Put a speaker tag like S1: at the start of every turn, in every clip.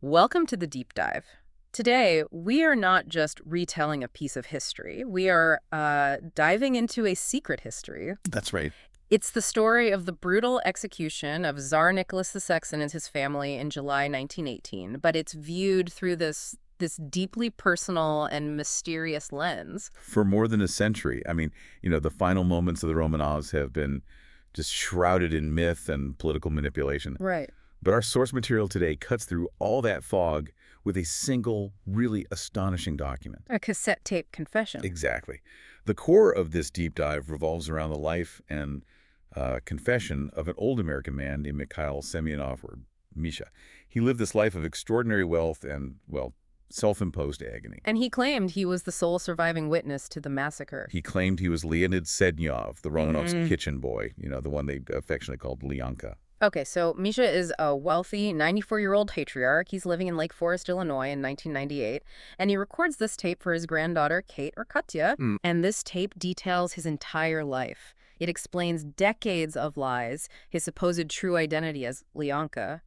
S1: Welcome to the deep dive. Today, we are not just retelling a piece of history. We are diving into a secret history.
S2: That's right.
S1: It's the story of the brutal execution of Tsar Nicholas II and his family in July 1918, but it's viewed through this deeply personal and mysterious lens.
S2: For more than a century. The final moments of the Romanovs have been just shrouded in myth and political manipulation.
S1: Right.
S2: But our source material today cuts through all that fog with a single, really astonishing document.
S1: A cassette tape confession.
S2: Exactly. The core of this deep dive revolves around the life and confession of an old American man named Mikhail Semyonov, or Misha. He lived this life of extraordinary wealth and, well, self-imposed agony.
S1: And he claimed he was the sole surviving witness to the massacre.
S2: He claimed he was Leonid Sednyov, the Romanovs' kitchen boy, the one they affectionately called Leonka.
S1: Okay, so Misha is a wealthy 94-year-old patriarch. He's living in Lake Forest, Illinois in 1998, and he records this tape for his granddaughter, Kate, or Katya, and this tape details his entire life. It explains decades of lies, his supposed true identity as Leonka,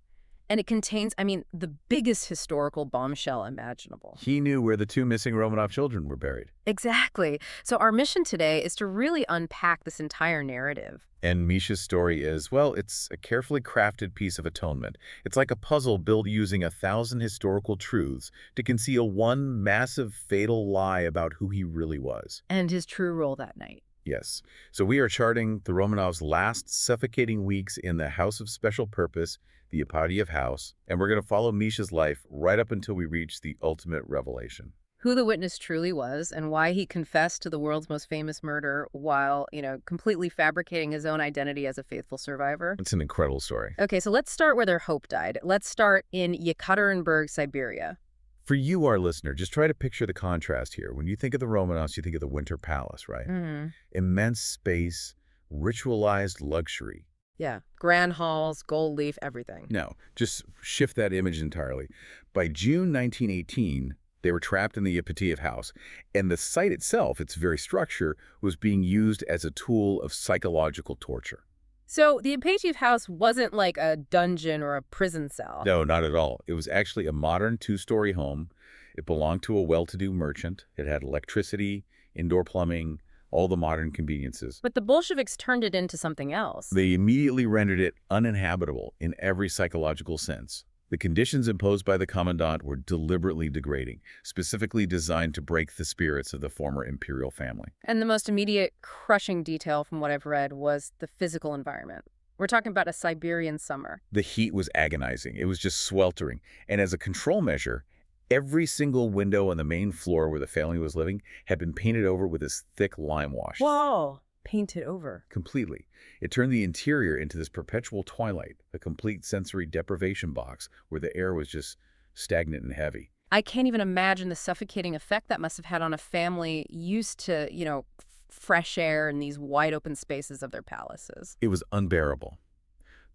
S1: and it contains, the biggest historical bombshell imaginable.
S2: He knew where the two missing Romanov children were buried.
S1: Exactly. So our mission today is to really unpack this entire narrative.
S2: And Misha's story is, well, it's a carefully crafted piece of atonement. It's like a puzzle built using 1,000 historical truths to conceal one massive, fatal lie about who he really was.
S1: And his true role that night.
S2: Yes. So we are charting the Romanovs' last suffocating weeks in the House of Special Purpose, the Ipatiev House, and we're going to follow Misha's life right up until we reach the ultimate revelation.
S1: Who the witness truly was and why he confessed to the world's most famous murder while, completely fabricating his own identity as a faithful survivor.
S2: It's an incredible story.
S1: Okay, so let's start where their hope died. Let's start in Yekaterinburg, Siberia.
S2: For you, our listener, just try to picture the contrast here. When you think of the Romanovs, you think of the Winter Palace, right? Immense space, ritualized luxury.
S1: Yeah, grand halls, gold leaf, everything.
S2: No, just shift that image entirely. By June 1918, they were trapped in the Ipatiev house, and the site itself, its very structure, was being used as a tool of psychological torture.
S1: So the Ipatiev house wasn't like a dungeon or a prison cell.
S2: No, not at all. It was actually a modern two-story home. It belonged to a well-to-do merchant. It had electricity, indoor plumbing, all the modern conveniences.
S1: But the Bolsheviks turned it into something else.
S2: They immediately rendered it uninhabitable in every psychological sense. The conditions imposed by the commandant were deliberately degrading, specifically designed to break the spirits of the former imperial family.
S1: And the most immediate crushing detail from what I've read was the physical environment. We're talking about a Siberian summer.
S2: The heat was agonizing. It was just sweltering. And as a control measure, every single window on the main floor where the family was living had been painted over with this thick lime wash.
S1: Whoa! Painted over.
S2: Completely. It turned the interior into this perpetual twilight, a complete sensory deprivation box where the air was just stagnant and heavy.
S1: I can't even imagine the suffocating effect that must have had on a family used to, fresh air in these wide open spaces of their palaces.
S2: It was unbearable.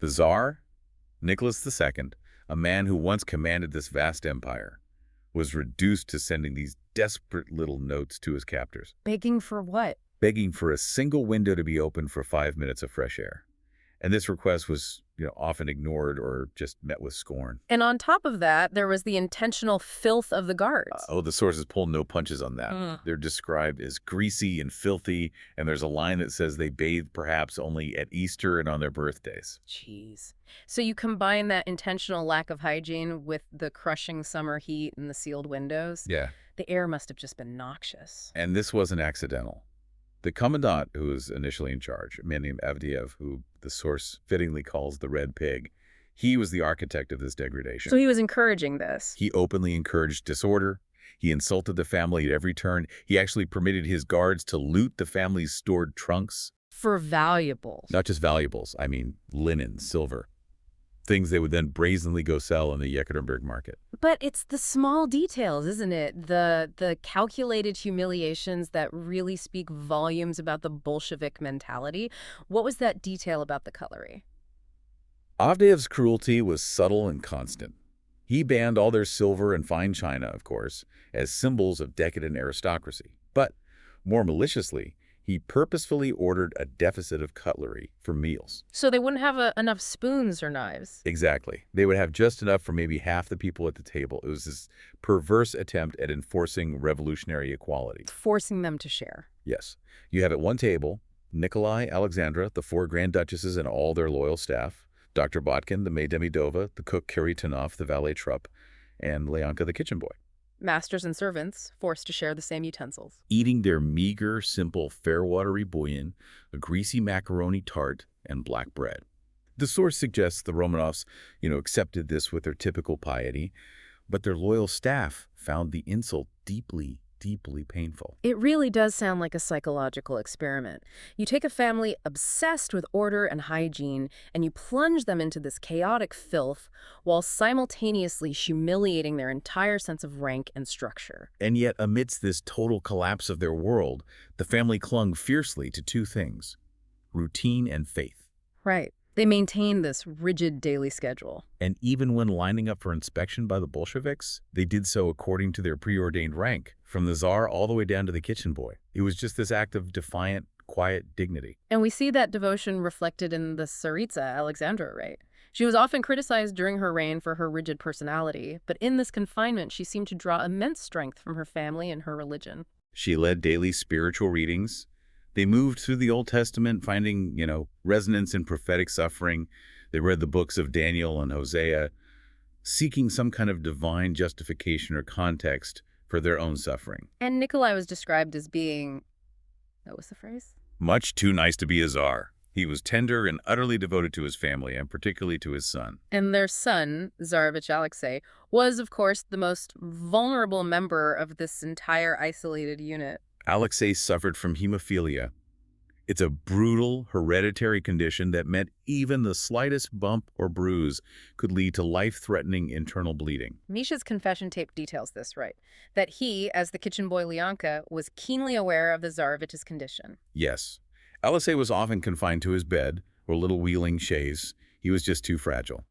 S2: The Tsar, Nicholas II, a man who once commanded this vast empire, was reduced to sending these desperate little notes to his captors.
S1: Begging for what?
S2: Begging for a single window to be opened for 5 minutes of fresh air. And this request was, often ignored or just met with scorn.
S1: And on top of that, there was the intentional filth of the guards.
S2: The sources pull no punches on that. They're described as greasy and filthy, and there's a line that says they bathe perhaps only at Easter and on their birthdays.
S1: Jeez. So you combine that intentional lack of hygiene with the crushing summer heat and the sealed windows.
S2: Yeah.
S1: The air must have just been noxious.
S2: And this wasn't accidental. The commandant, who was initially in charge, a man named Avdiev, who the source fittingly calls the Red Pig, he was the architect of this degradation.
S1: So he was encouraging this.
S2: He openly encouraged disorder. He insulted the family at every turn. He actually permitted his guards to loot the family's stored trunks.
S1: For valuables.
S2: Not just valuables, linen, silver. Things they would then brazenly go sell in the Yekaterinburg market.
S1: But it's the small details, isn't it? The calculated humiliations that really speak volumes about the Bolshevik mentality. What was that detail about the cutlery?
S2: Avdiev's cruelty was subtle and constant. He banned all their silver and fine china, of course, as symbols of decadent aristocracy. But more maliciously, He purposefully ordered a deficit of cutlery for meals.
S1: So they wouldn't have enough spoons or knives.
S2: Exactly. They would have just enough for maybe half the people at the table. It was this perverse attempt at enforcing revolutionary equality.
S1: Forcing them to share.
S2: Yes. You have at one table Nikolai, Alexandra, the 4 Grand Duchesses and all their loyal staff, Dr. Botkin, the maid Demidova, the cook Kiritanov, the valet Trupp, and Leonka, the kitchen boy.
S1: Masters and servants forced to share the same utensils.
S2: Eating their meager, simple, fair-watery bouillon, a greasy macaroni tart, and black bread. The source suggests the Romanovs, accepted this with their typical piety, but their loyal staff found the insult deeply, deeply painful.
S1: It really does sound like a psychological experiment. You take a family obsessed with order and hygiene, and you plunge them into this chaotic filth while simultaneously humiliating their entire sense of rank and structure.
S2: And yet, amidst this total collapse of their world, the family clung fiercely to 2 things: routine and faith.
S1: Right. They maintained this rigid daily schedule.
S2: And even when lining up for inspection by the Bolsheviks, they did so according to their preordained rank, from the Tsar all the way down to the kitchen boy. It was just this act of defiant, quiet dignity.
S1: And we see that devotion reflected in the Tsaritsa, Alexandra, right? She was often criticized during her reign for her rigid personality, but in this confinement, she seemed to draw immense strength from her family and her religion.
S2: She led daily spiritual readings. They moved through the Old Testament, finding, resonance in prophetic suffering. They read the books of Daniel and Hosea, seeking some kind of divine justification or context for their own suffering.
S1: And Nikolai was described as being, what was the phrase?
S2: Much too nice to be a czar. He was tender and utterly devoted to his family, and particularly to his son.
S1: And their son, Tsarevich Alexei, was, of course, the most vulnerable member of this entire isolated unit.
S2: Alexei suffered from hemophilia. It's a brutal, hereditary condition that meant even the slightest bump or bruise could lead to life-threatening internal bleeding.
S1: Misha's confession tape details this, right? That he, as the kitchen boy Leonka, was keenly aware of the Tsarevich's condition.
S2: Yes. Alexei was often confined to his bed or little wheeling chaise. He was just too fragile.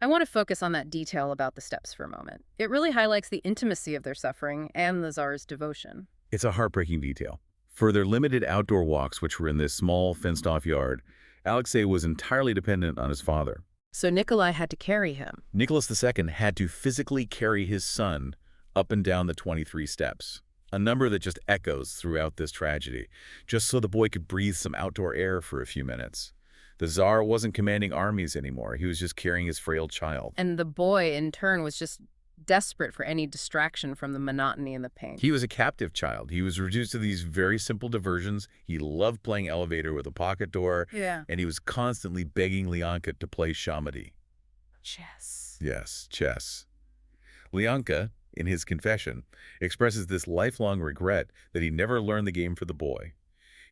S1: I want to focus on that detail about the steps for a moment. It really highlights the intimacy of their suffering and the Tsar's devotion.
S2: It's a heartbreaking detail. For their limited outdoor walks, which were in this small, fenced-off yard, Alexei was entirely dependent on his father.
S1: So Nikolai had to carry him.
S2: Nicholas II had to physically carry his son up and down the 23 steps, a number that just echoes throughout this tragedy, just so the boy could breathe some outdoor air for a few minutes. The Tsar wasn't commanding armies anymore. He was just carrying his frail child.
S1: And the boy, in turn, was just desperate for any distraction from the monotony and the pain.
S2: He was a captive child. He was reduced to these very simple diversions. He loved playing elevator with a pocket door.
S1: Yeah.
S2: And he was constantly begging Leonka to play shamadi.
S1: Chess.
S2: Yes, chess. Leonka, in his confession, expresses this lifelong regret that he never learned the game for the boy.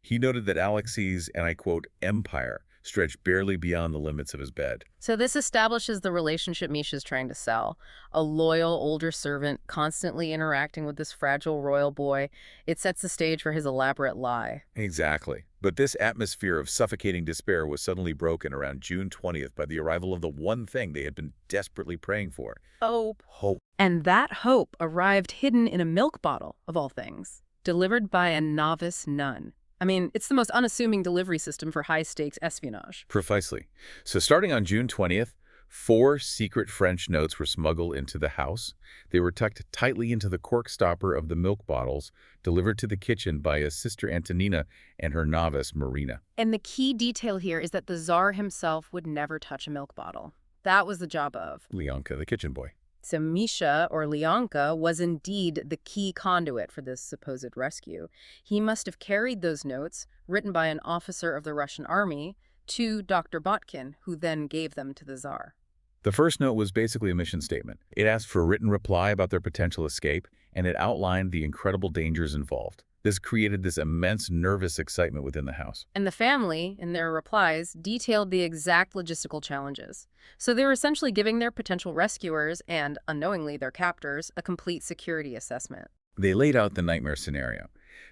S2: He noted that Alexei's, and I quote, empire stretched barely beyond the limits of his bed.
S1: So this establishes the relationship Misha's trying to sell. A loyal older servant constantly interacting with this fragile royal boy. It sets the stage for his elaborate lie.
S2: Exactly. But this atmosphere of suffocating despair was suddenly broken around June 20th by the arrival of the one thing they had been desperately praying for.
S1: Hope.
S2: Hope.
S1: And that hope arrived hidden in a milk bottle, of all things, delivered by a novice nun. I mean, it's the most unassuming delivery system for high-stakes espionage.
S2: Precisely. So starting on June 20th, 4 secret French notes were smuggled into the house. They were tucked tightly into the cork stopper of the milk bottles, delivered to the kitchen by a sister Antonina and her novice Marina.
S1: And the key detail here is that the Tsar himself would never touch a milk bottle. That was the job of
S2: Leonka, the kitchen boy.
S1: So Misha, or Leonka, was indeed the key conduit for this supposed rescue. He must have carried those notes, written by an officer of the Russian army, to Dr. Botkin, who then gave them to the Tsar.
S2: The first note was basically a mission statement. It asked for a written reply about their potential escape, and it outlined the incredible dangers involved. This created this immense nervous excitement within the house.
S1: And the family, in their replies, detailed the exact logistical challenges. So they were essentially giving their potential rescuers, and unknowingly their captors, a complete security assessment.
S2: They laid out the nightmare scenario.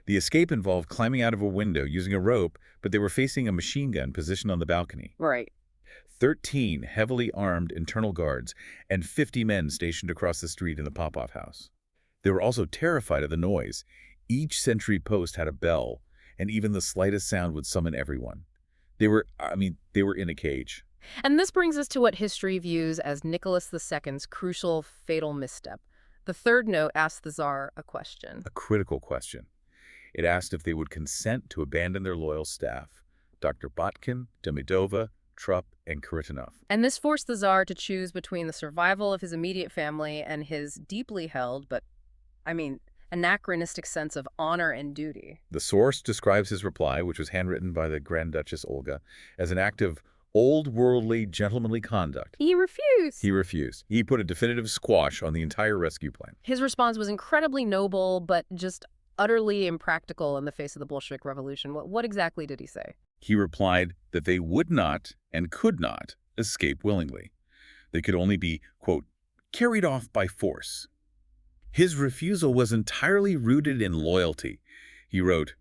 S2: The escape involved climbing out of a window using a rope, but they were facing a machine gun positioned on the balcony.
S1: Right.
S2: 13 heavily armed internal guards and 50 men stationed across the street in the Popov house. They were also terrified of the noise. Each sentry post had a bell, and even the slightest sound would summon everyone. They were in a cage.
S1: And this brings us to what history views as Nicholas II's crucial, fatal misstep. The third note asks the Tsar a question.
S2: A critical question. It asked if they would consent to abandon their loyal staff, Dr. Botkin, Demidova, Trupp, and Kharitonov.
S1: And this forced the Tsar to choose between the survival of his immediate family and his deeply held, but, anachronistic sense of honor and duty.
S2: The source describes his reply, which was handwritten by the Grand Duchess Olga, as an act of old-worldly, gentlemanly conduct.
S1: He refused.
S2: He refused. He put a definitive squash on the entire rescue plan.
S1: His response was incredibly noble, but just utterly impractical in the face of the Bolshevik Revolution. What exactly did he say?
S2: He replied that they would not and could not escape willingly. They could only be, quote, carried off by force. His refusal was entirely rooted in loyalty. He wrote,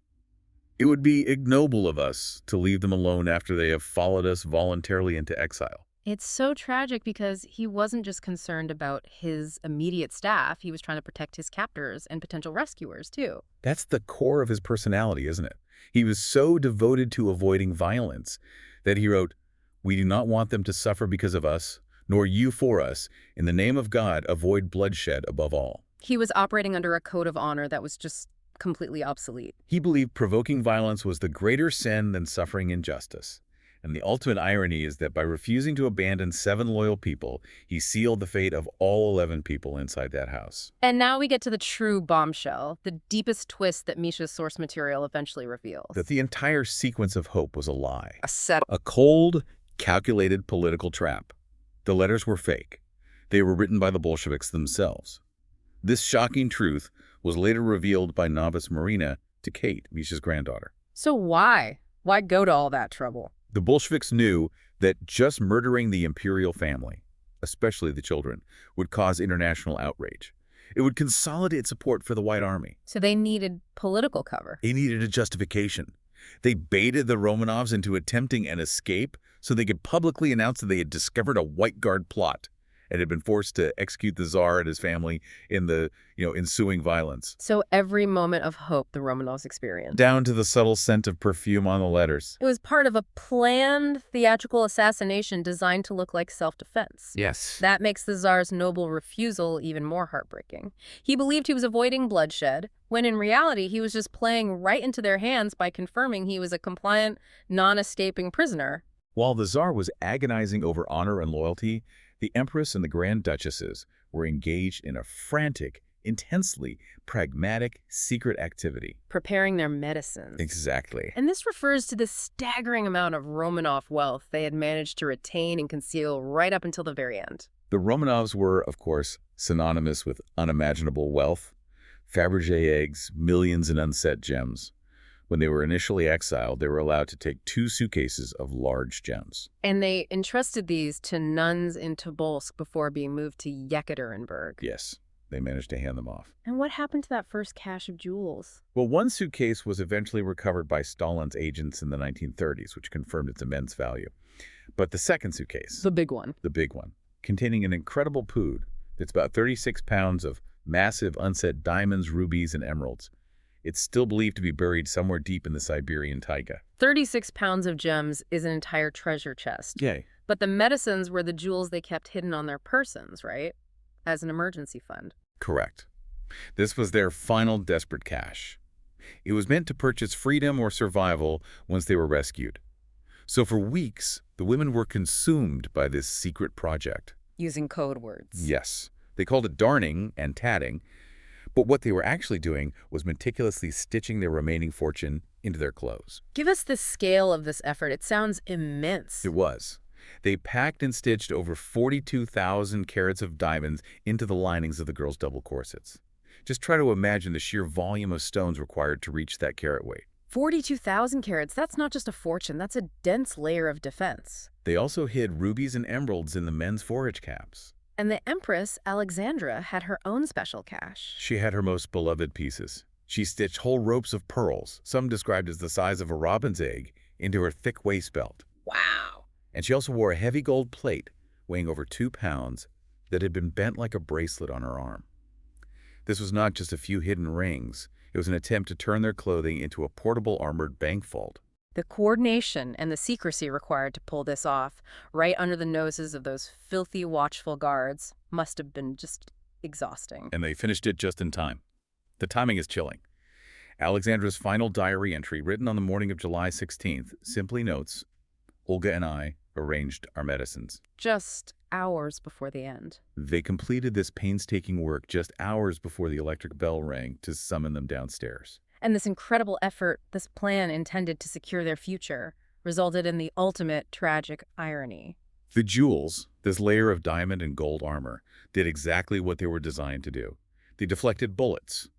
S2: "It would be ignoble of us to leave them alone after they have followed us voluntarily into exile."
S1: It's so tragic because he wasn't just concerned about his immediate staff. He was trying to protect his captors and potential rescuers, too.
S2: That's the core of his personality, isn't it? He was so devoted to avoiding violence that he wrote, "We do not want them to suffer because of us, nor you for us. In the name of God, avoid bloodshed above all."
S1: He was operating under a code of honor that was just completely obsolete.
S2: He believed provoking violence was the greater sin than suffering injustice. And the ultimate irony is that by refusing to abandon 7 loyal people, he sealed the fate of all 11 people inside that house.
S1: And now we get to the true bombshell, the deepest twist that Misha's source material eventually reveals.
S2: That the entire sequence of hope was a lie.
S1: A
S2: A cold, calculated political trap. The letters were fake. They were written by the Bolsheviks themselves. This shocking truth was later revealed by novice Marina to Kate, Misha's granddaughter.
S1: So why? Why go to all that trouble?
S2: The Bolsheviks knew that just murdering the imperial family, especially the children, would cause international outrage. It would consolidate support for the White Army.
S1: So they needed political cover.
S2: They needed a justification. They baited the Romanovs into attempting an escape so they could publicly announce that they had discovered a White Guard plot and had been forced to execute the Tsar and his family in the ensuing violence.
S1: So every moment of hope the Romanovs experienced.
S2: Down to the subtle scent of perfume on the letters.
S1: It was part of a planned theatrical assassination designed to look like self-defense.
S2: Yes.
S1: That makes the Tsar's noble refusal even more heartbreaking. He believed he was avoiding bloodshed, when in reality he was just playing right into their hands by confirming he was a compliant, non-escaping prisoner.
S2: While the Tsar was agonizing over honor and loyalty, the Empress and the Grand Duchesses were engaged in a frantic, intensely pragmatic, secret activity.
S1: Preparing their medicines.
S2: Exactly.
S1: And this refers to the staggering amount of Romanov wealth they had managed to retain and conceal right up until the very end.
S2: The Romanovs were, of course, synonymous with unimaginable wealth. Fabergé eggs, millions in unset gems. When they were initially exiled, they were allowed to take 2 suitcases of large gems.
S1: And they entrusted these to nuns in Tobolsk before being moved to Yekaterinburg.
S2: Yes, they managed to hand them off.
S1: And what happened to that first cache of jewels?
S2: Well, one suitcase was eventually recovered by Stalin's agents in the 1930s, which confirmed its immense value. But the second suitcase,
S1: The big one,
S2: containing an incredible pood that's about 36 pounds of massive unset diamonds, rubies, and emeralds. It's still believed to be buried somewhere deep in the Siberian taiga.
S1: 36 pounds of gems is an entire treasure chest.
S2: Yay.
S1: But the medicines were the jewels they kept hidden on their persons, right? As an emergency fund.
S2: Correct. This was their final desperate cache. It was meant to purchase freedom or survival once they were rescued. So for weeks, the women were consumed by this secret project.
S1: Using code words.
S2: Yes. They called it darning and tatting, but what they were actually doing was meticulously stitching their remaining fortune into their clothes.
S1: Give us the scale of this effort. It sounds immense.
S2: It was. They packed and stitched over 42,000 carats of diamonds into the linings of the girls' double corsets. Just try to imagine the sheer volume of stones required to reach that carat weight.
S1: 42,000 carats, that's not just a fortune, that's a dense layer of defense.
S2: They also hid rubies and emeralds in the men's forage caps.
S1: And the Empress, Alexandra, had her own special cache.
S2: She had her most beloved pieces. She stitched whole ropes of pearls, some described as the size of a robin's egg, into her thick waist belt.
S1: Wow.
S2: And she also wore a heavy gold plate weighing over 2 pounds that had been bent like a bracelet on her arm. This was not just a few hidden rings. It was an attempt to turn their clothing into a portable armored bank vault.
S1: The coordination and the secrecy required to pull this off, right under the noses of those filthy, watchful guards, must have been just exhausting.
S2: And they finished it just in time. The timing is chilling. Alexandra's final diary entry, written on the morning of July 16th, simply notes, "Olga and I arranged our medicines."
S1: Just hours before the end.
S2: They completed this painstaking work just hours before the electric bell rang to summon them downstairs.
S1: And this incredible effort, this plan intended to secure their future, resulted in the ultimate tragic irony.
S2: The jewels, this layer of diamond and gold armor, did exactly what they were designed to do. They deflected bullets.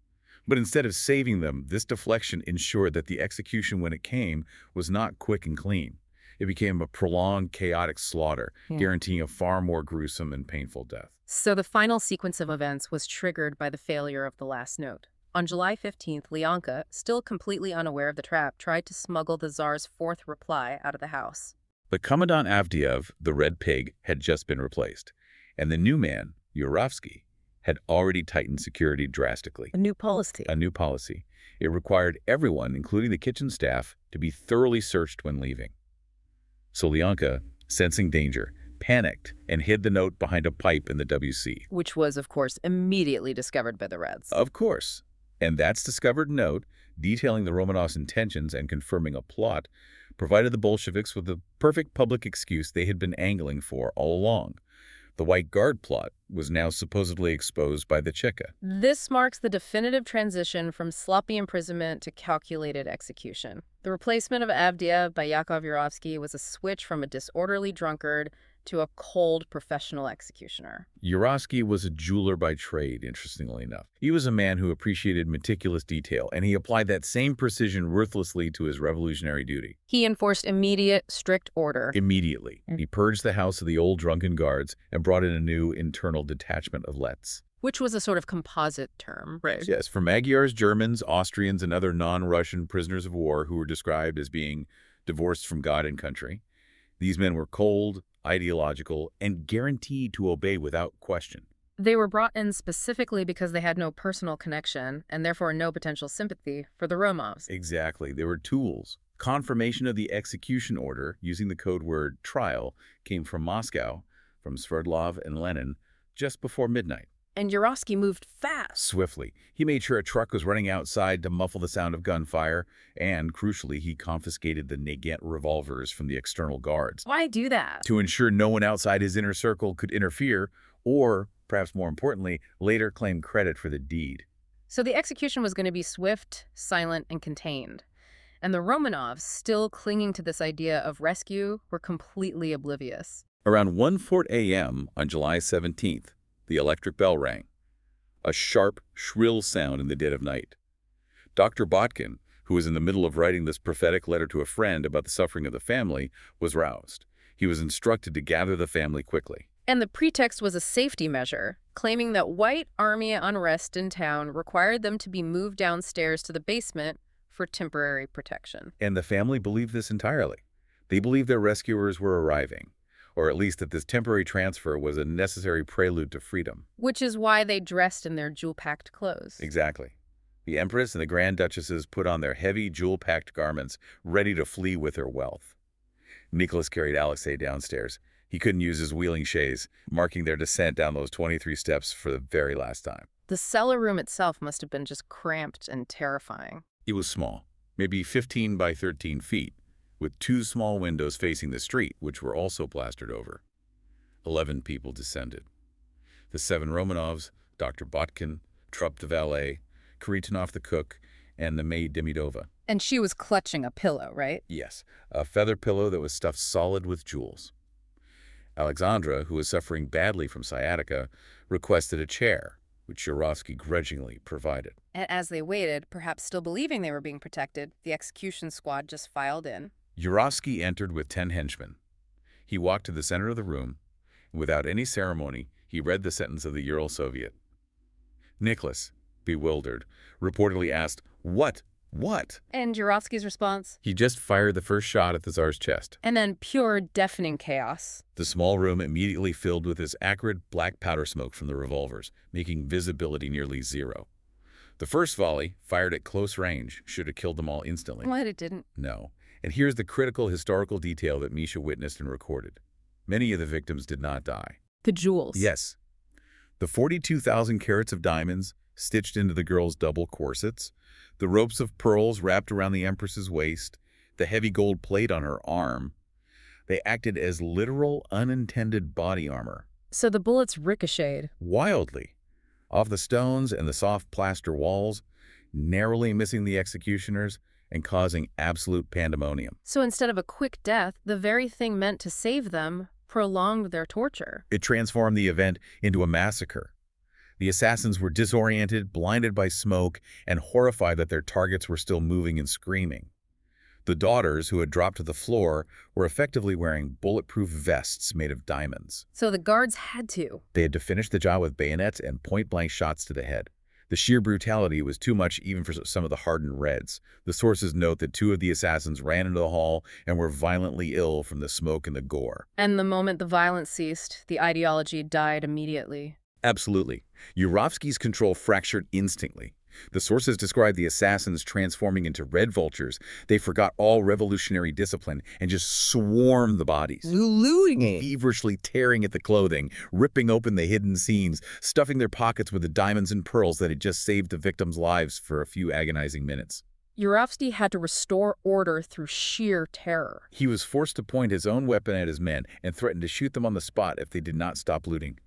S2: But instead of saving them, this deflection ensured that the execution when it came was not quick and clean. It became a prolonged, chaotic slaughter, guaranteeing a far more gruesome and painful death.
S1: So the final sequence of events was triggered by the failure of the last note. On July 15th, Leonka, still completely unaware of the trap, tried to smuggle the Tsar's fourth reply out of the house.
S2: But Commandant Avdiev, the Red Pig, had just been replaced, and the new man, Yurovsky, had already tightened security drastically.
S1: A new policy.
S2: A new policy. It required everyone, including the kitchen staff, to be thoroughly searched when leaving. So Leonka, sensing danger, panicked and hid the note behind a pipe in the WC.
S1: Which was, of course, immediately discovered by the Reds.
S2: Of course. And that discovered note, detailing the Romanovs' intentions and confirming a plot, provided the Bolsheviks with the perfect public excuse they had been angling for all along. The White Guard plot was now supposedly exposed by the Cheka.
S1: This marks the definitive transition from sloppy imprisonment to calculated execution. The replacement of Avdiev by Yakov Yurovsky was a switch from a disorderly drunkard to a cold professional executioner.
S2: Yurovsky was a jeweler by trade, interestingly enough. He was a man who appreciated meticulous detail, and he applied that same precision ruthlessly to his revolutionary duty.
S1: He enforced immediate, strict order.
S2: Immediately. He purged the house of the old drunken guards and brought in a new internal detachment of Lets.
S1: Which was a sort of composite term.
S2: Right. Yes, for Magyars, Germans, Austrians, and other non-Russian prisoners of war who were described as being divorced from God and country. These men were cold, ideological, and guaranteed to obey without question.
S1: They were brought in specifically because they had no personal connection and therefore no potential sympathy for the Romanovs.
S2: Exactly. They were tools. Confirmation of the execution order, using the code word trial, came from Moscow, from Sverdlov and Lenin, just before midnight.
S1: And Yurovsky moved fast.
S2: Swiftly. He made sure a truck was running outside to muffle the sound of gunfire, and, crucially, he confiscated the Nagant revolvers from the external guards.
S1: Why do that?
S2: To ensure no one outside his inner circle could interfere, or, perhaps more importantly, later claim credit for the deed.
S1: So the execution was going to be swift, silent, and contained. And the Romanovs, still clinging to this idea of rescue, were completely oblivious.
S2: Around 1:04 a.m. on July 17th, the electric bell rang. A sharp, shrill sound in the dead of night. Dr. Botkin, who was in the middle of writing this prophetic letter to a friend about the suffering of the family, was roused. He was instructed to gather the family quickly.
S1: And the pretext was a safety measure, claiming that White Army unrest in town required them to be moved downstairs to the basement for temporary protection.
S2: And the family believed this entirely. They believed their rescuers were arriving, or at least that this temporary transfer was a necessary prelude to freedom.
S1: Which is why they dressed in their jewel-packed clothes.
S2: Exactly. The Empress and the Grand Duchesses put on their heavy, jewel-packed garments, ready to flee with their wealth. Nicholas carried Alexei downstairs. He couldn't use his wheeling chaise, marking their descent down those 23 steps for the very last time.
S1: The cellar room itself must have been just cramped and terrifying.
S2: It was small, maybe 15 by 13 feet, with 2 small windows facing the street, which were also plastered over. 11 people descended. The 7 Romanovs, Dr. Botkin, Trupp the valet, Karitanov the cook, and the maid Demidova.
S1: And she was clutching a pillow, right?
S2: Yes, a feather pillow that was stuffed solid with jewels. Alexandra, who was suffering badly from sciatica, requested a chair, which Yurovsky grudgingly provided.
S1: And as they waited, perhaps still believing they were being protected, the execution squad just filed in.
S2: Yurovsky entered with 10 henchmen. He walked to the center of the room, and without any ceremony, he read the sentence of the Ural Soviet. Nicholas, bewildered, reportedly asked, What? What?
S1: And Yurovsky's response?
S2: He just fired the first shot at the Tsar's chest.
S1: And then pure, deafening chaos.
S2: The small room immediately filled with this acrid black powder smoke from the revolvers, making visibility nearly zero. The first volley, fired at close range, should have killed them all instantly.
S1: What? It didn't?
S2: No. And here's the critical historical detail that Misha witnessed and recorded. Many of the victims did not die.
S1: The jewels.
S2: Yes. The 42,000 carats of diamonds stitched into the girls' double corsets, the ropes of pearls wrapped around the Empress's waist, the heavy gold plate on her arm, they acted as literal, unintended body armor.
S1: So the bullets ricocheted.
S2: Wildly. Off the stones and the soft plaster walls, narrowly missing the executioners and causing absolute pandemonium.
S1: So instead of a quick death, the very thing meant to save them prolonged their torture.
S2: It transformed the event into a massacre. The assassins were disoriented, blinded by smoke, and horrified that their targets were still moving and screaming. The daughters, who had dropped to the floor, were effectively wearing bulletproof vests made of diamonds.
S1: So the guards had to.
S2: They had to finish the job with bayonets and point-blank shots to the head. The sheer brutality was too much even for some of the hardened Reds. The sources note that 2 of the assassins ran into the hall and were violently ill from the smoke and the gore.
S1: And the moment the violence ceased, the ideology died immediately.
S2: Absolutely. Yurovsky's control fractured instantly. The sources describe the assassins transforming into red vultures. They forgot all revolutionary discipline and just swarmed the bodies, looting it, feverishly tearing at the clothing, ripping open the hidden seams, stuffing their pockets with the diamonds and pearls that had just saved the victims' lives for a few agonizing minutes.
S1: Yurovsky had to restore order through sheer terror.
S2: He was forced to point his own weapon at his men and threatened to shoot them on the spot if they did not stop looting.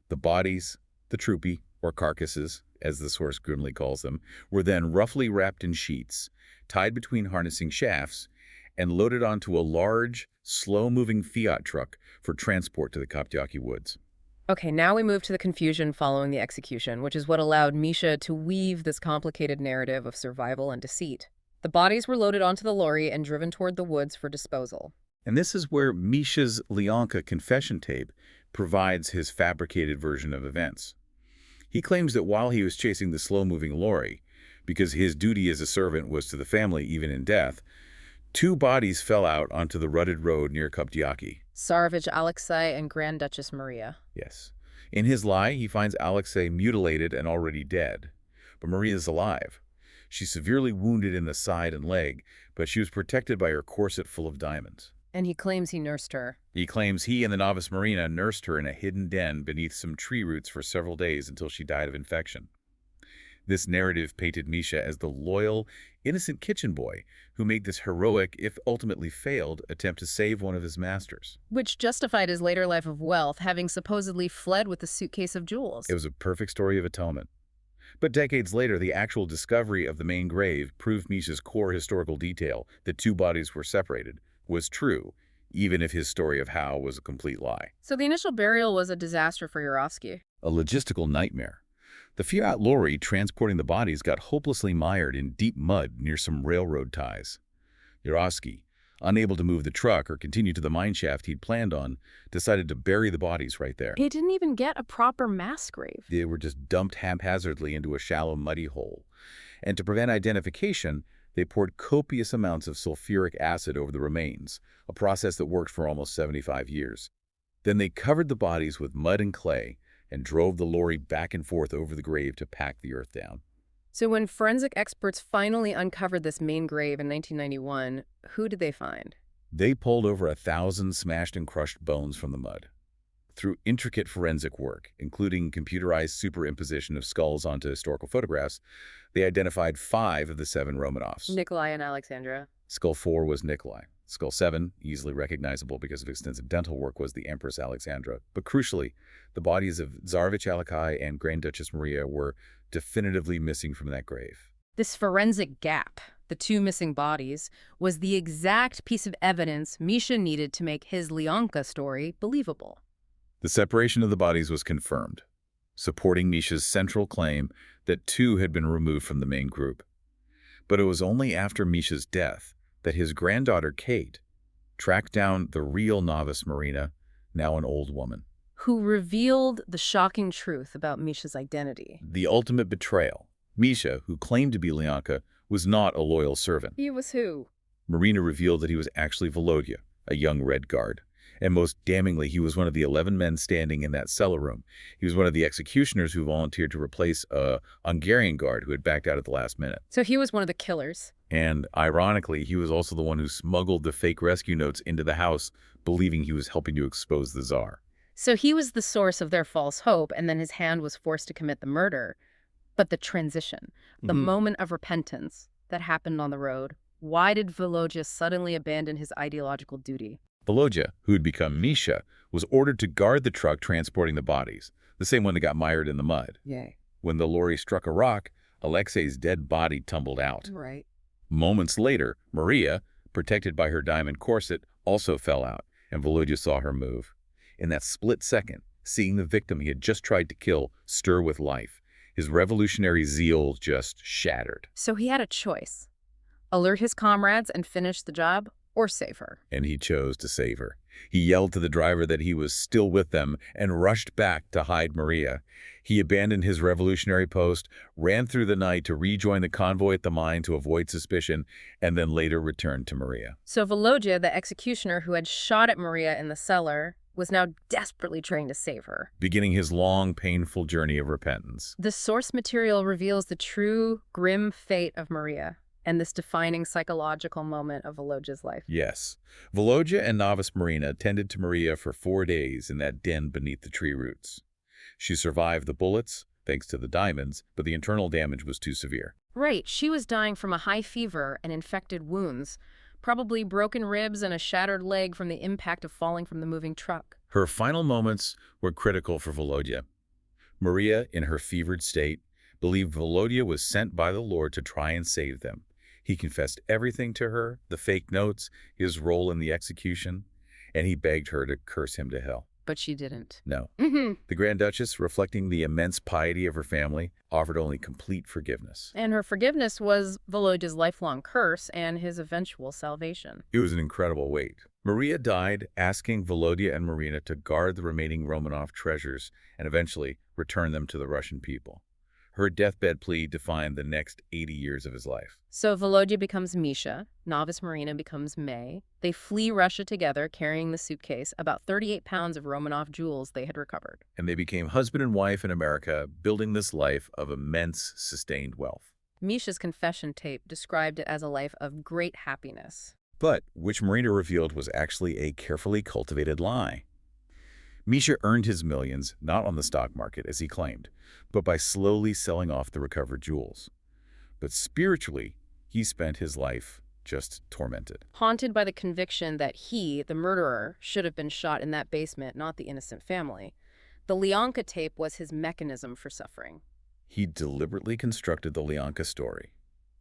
S2: The bodies, the trupi, or carcasses, as the source grimly calls them, were then roughly wrapped in sheets, tied between harnessing shafts, and loaded onto a large, slow-moving Fiat truck for transport to the Koptyaki woods.
S1: Okay, now we move to the confusion following the execution, which is what allowed Misha to weave this complicated narrative of survival and deceit. The bodies were loaded onto the lorry and driven toward the woods for disposal.
S2: And this is where Misha's Lyanka confession tape provides his fabricated version of events. He claims that while he was chasing the slow-moving lorry, because his duty as a servant was to the family even in death, 2 bodies fell out onto the rutted road near Koptyaki.
S1: Tsarevich Alexei and Grand Duchess Maria.
S2: Yes. In his lie, he finds Alexei mutilated and already dead. But Maria is alive. She's severely wounded in the side and leg, but she was protected by her corset full of diamonds.
S1: And he claims he nursed her.
S2: He claims he and the novice Marina nursed her in a hidden den beneath some tree roots for several days until she died of infection. This narrative painted Misha as the loyal, innocent kitchen boy who made this heroic, if ultimately failed, attempt to save one of his masters.
S1: Which justified his later life of wealth, having supposedly fled with a suitcase of jewels.
S2: It was a perfect story of atonement. But decades later, the actual discovery of the main grave proved Misha's core historical detail, that 2 bodies were separated, was true, even if his story of how was a complete lie.
S1: So the initial burial was a disaster for Yurovsky.
S2: A logistical nightmare. The Fiat lorry transporting the bodies got hopelessly mired in deep mud near some railroad ties. Yurovsky, unable to move the truck or continue to the mine shaft he'd planned on, decided to bury the bodies right there.
S1: He didn't even get a proper mass grave.
S2: They were just dumped haphazardly into a shallow, muddy hole. And to prevent identification, they poured copious amounts of sulfuric acid over the remains, a process that worked for almost 75 years. Then they covered the bodies with mud and clay and drove the lorry back and forth over the grave to pack the earth down.
S1: So when forensic experts finally uncovered this main grave in 1991, who did they find?
S2: They pulled over 1,000 smashed and crushed bones from the mud. Through intricate forensic work, including computerized superimposition of skulls onto historical photographs, they identified 5 of the 7 Romanovs.
S1: Nikolai and Alexandra.
S2: Skull 4 was Nikolai. Skull 7, easily recognizable because of extensive dental work, was the Empress Alexandra. But crucially, the bodies of Tsarevich Alexei and Grand Duchess Maria were definitively missing from that grave.
S1: This forensic gap, the 2 missing bodies, was the exact piece of evidence Misha needed to make his Lyanka story believable.
S2: The separation of the bodies was confirmed, supporting Misha's central claim that 2 had been removed from the main group. But it was only after Misha's death that his granddaughter Kate tracked down the real novice Marina, now an old woman.
S1: Who revealed the shocking truth about Misha's identity.
S2: The ultimate betrayal. Misha, who claimed to be Lyanka, was not a loyal servant.
S1: He was who?
S2: Marina revealed that he was actually Volodya, a young Red Guard. And most damningly, he was one of the 11 men standing in that cellar room. He was one of the executioners who volunteered to replace a Hungarian guard who had backed out at the last minute.
S1: So he was one of the killers.
S2: And ironically, he was also the one who smuggled the fake rescue notes into the house, believing he was helping to expose the Tsar.
S1: So he was the source of their false hope, and then his hand was forced to commit the murder. But the transition, the moment of repentance that happened on the road, why did Volodya suddenly abandon his ideological duty?
S2: Volodya, who had become Misha, was ordered to guard the truck transporting the bodies, the same one that got mired in the mud.
S1: Yay.
S2: When the lorry struck a rock, Alexei's dead body tumbled out.
S1: Right.
S2: Moments later, Maria, protected by her diamond corset, also fell out, and Volodya saw her move. In that split second, seeing the victim he had just tried to kill stir with life, his revolutionary zeal just shattered.
S1: So he had a choice. Alert his comrades and finish the job, or save her.
S2: And he chose to save her. He yelled to the driver that he was still with them and rushed back to hide Maria. He abandoned his revolutionary post, ran through the night to rejoin the convoy at the mine to avoid suspicion, and then later returned to Maria.
S1: So Volodya, the executioner who had shot at Maria in the cellar, was now desperately trying to save her,
S2: beginning his long, painful journey of repentance.
S1: The source material reveals the true, grim fate of Maria and this defining psychological moment of Volodya's life.
S2: Yes. Volodya and novice Marina tended to Maria for 4 days in that den beneath the tree roots. She survived the bullets, thanks to the diamonds, but the internal damage was too severe.
S1: Right. She was dying from a high fever and infected wounds, probably broken ribs and a shattered leg from the impact of falling from the moving truck.
S2: Her final moments were critical for Volodya. Maria, in her fevered state, believed Volodya was sent by the Lord to try and save them. He confessed everything to her, the fake notes, his role in the execution, and he begged her to curse him to hell.
S1: But she didn't.
S2: No. The Grand Duchess, reflecting the immense piety of her family, offered only complete forgiveness.
S1: And her forgiveness was Volodya's lifelong curse and his eventual salvation.
S2: It was an incredible weight. Maria died asking Volodya and Marina to guard the remaining Romanov treasures and eventually return them to the Russian people. Her deathbed plea defined the next 80 years of his life.
S1: So Volodya becomes Misha, novice Marina becomes May. They flee Russia together, carrying the suitcase, about 38 pounds of Romanov jewels they had recovered.
S2: And they became husband and wife in America, building this life of immense, sustained wealth.
S1: Misha's confession tape described it as a life of great happiness.
S2: But which Marina revealed was actually a carefully cultivated lie. Misha earned his millions not on the stock market, as he claimed, but by slowly selling off the recovered jewels. But spiritually, he spent his life just tormented.
S1: Haunted by the conviction that he, the murderer, should have been shot in that basement, not the innocent family. The Lyanka tape was his mechanism for suffering.
S2: He deliberately constructed the Lyanka story,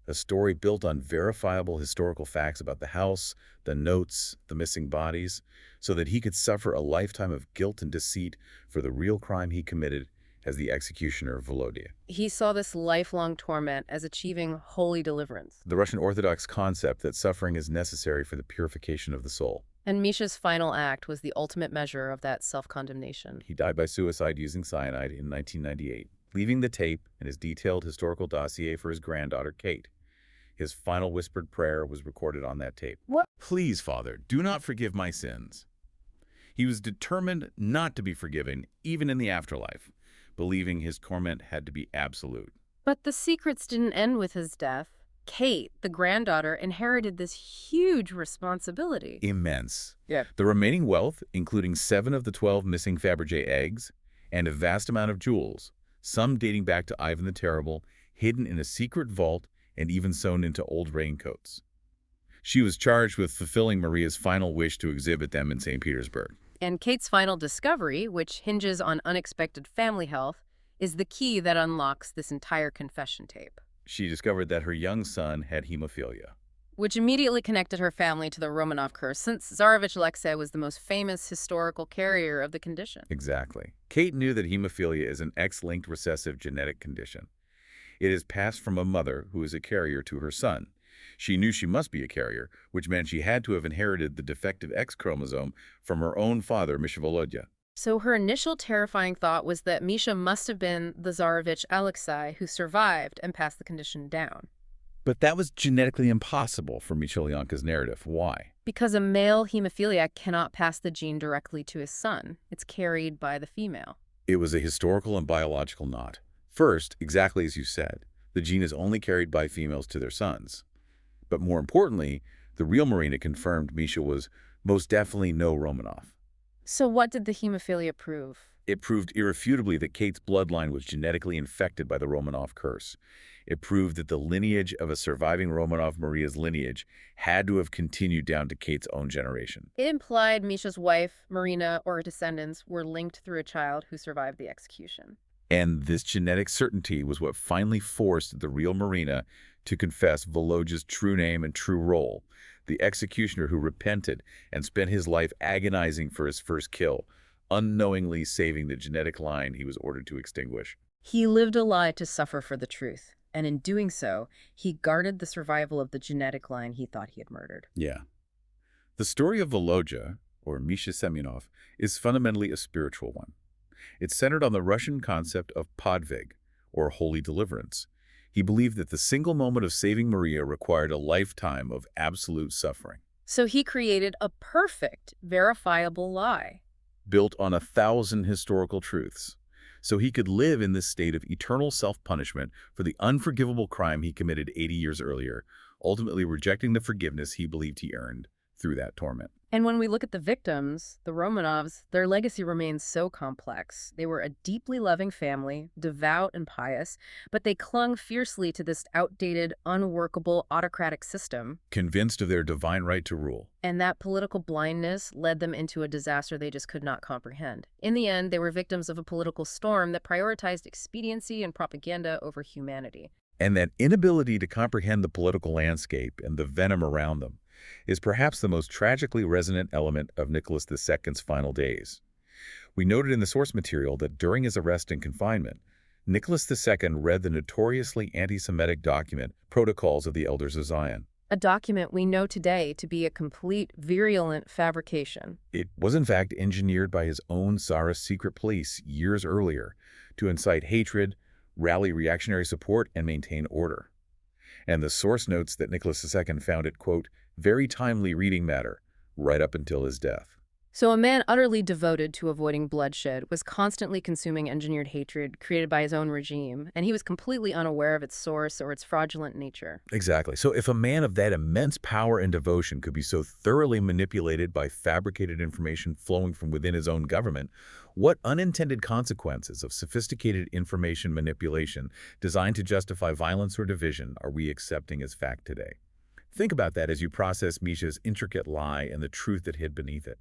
S2: a story built on verifiable historical facts about the house, the notes, the missing bodies, so that he could suffer a lifetime of guilt and deceit for the real crime he committed as the executioner of Volodya.
S1: He saw this lifelong torment as achieving holy deliverance.
S2: The Russian Orthodox concept that suffering is necessary for the purification of the soul.
S1: And Misha's final act was the ultimate measure of that self-condemnation.
S2: He died by suicide using cyanide in 1998, leaving the tape and his detailed historical dossier for his granddaughter, Kate. His final whispered prayer was recorded on that tape.
S1: What?
S2: Please, Father, do not forgive my sins. He was determined not to be forgiven, even in the afterlife, believing his torment had to be absolute.
S1: But the secrets didn't end with his death. Kate, the granddaughter, inherited this huge responsibility.
S2: Immense.
S1: Yeah.
S2: The remaining wealth, including 7 of the 12 missing Fabergé eggs, and a vast amount of jewels, some dating back to Ivan the Terrible, hidden in a secret vault and even sewn into old raincoats. She was charged with fulfilling Maria's final wish to exhibit them in St. Petersburg.
S1: And Kate's final discovery, which hinges on unexpected family health, is the key that unlocks this entire confession tape.
S2: She discovered that her young son had hemophilia,
S1: which immediately connected her family to the Romanov curse, since Tsarevich Alexei was the most famous historical carrier of the condition.
S2: Exactly. Kate knew that hemophilia is an X-linked recessive genetic condition. It is passed from a mother who is a carrier to her son. She knew she must be a carrier, which meant she had to have inherited the defective X chromosome from her own father, Misha Volodya.
S1: So her initial terrifying thought was that Misha must have been the Tsarevich Alexei who survived and passed the condition down.
S2: But that was genetically impossible for Michalyanka's narrative. Why?
S1: Because a male hemophiliac cannot pass the gene directly to his son. It's carried by the female.
S2: It was a historical and biological knot. First, exactly as you said, the gene is only carried by females to their sons. But more importantly, the real Marina confirmed Misha was most definitely no Romanov.
S1: So what did the hemophilia prove?
S2: It proved irrefutably that Kate's bloodline was genetically infected by the Romanov curse. It proved that the lineage of a surviving Romanov Maria's lineage had to have continued down to Kate's own generation.
S1: It implied Misha's wife, Marina, or her descendants were linked through a child who survived the execution.
S2: And this genetic certainty was what finally forced the real Marina to confess Volodya's true name and true role, the executioner who repented and spent his life agonizing for his first kill, unknowingly saving the genetic line he was ordered to extinguish.
S1: He lived a lie to suffer for the truth, and in doing so, he guarded the survival of the genetic line he thought he had murdered.
S2: Yeah. The story of Volodya, or Mikhail Semyonov, is fundamentally a spiritual one. It's centered on the Russian concept of podvig, or holy deliverance. He believed that the single moment of saving Maria required a lifetime of absolute suffering.
S1: So he created a perfect, verifiable lie.
S2: Built on 1,000 historical truths, so he could live in this state of eternal self-punishment for the unforgivable crime he committed 80 years earlier, ultimately rejecting the forgiveness he believed he earned through that torment.
S1: And when we look at the victims, the Romanovs, their legacy remains so complex. They were a deeply loving family, devout and pious, but they clung fiercely to this outdated, unworkable, autocratic system.
S2: Convinced of their divine right to rule.
S1: And that political blindness led them into a disaster they just could not comprehend. In the end, they were victims of a political storm that prioritized expediency and propaganda over humanity.
S2: And that inability to comprehend the political landscape and the venom around them is perhaps the most tragically resonant element of Nicholas II's final days. We noted in the source material that during his arrest and confinement, Nicholas II read the notoriously anti-Semitic document, Protocols of the Elders of Zion.
S1: A document we know today to be a complete, virulent fabrication.
S2: It was in fact engineered by his own Tsarist secret police years earlier to incite hatred, rally reactionary support, and maintain order. And the source notes that Nicholas II found it, quote, very timely reading matter, right up until his death.
S1: So a man utterly devoted to avoiding bloodshed was constantly consuming engineered hatred created by his own regime, and he was completely unaware of its source or its fraudulent nature.
S2: Exactly. So if a man of that immense power and devotion could be so thoroughly manipulated by fabricated information flowing from within his own government, what unintended consequences of sophisticated information manipulation designed to justify violence or division are we accepting as fact today? Think about that as you process Misha's intricate lie and the truth that hid beneath it.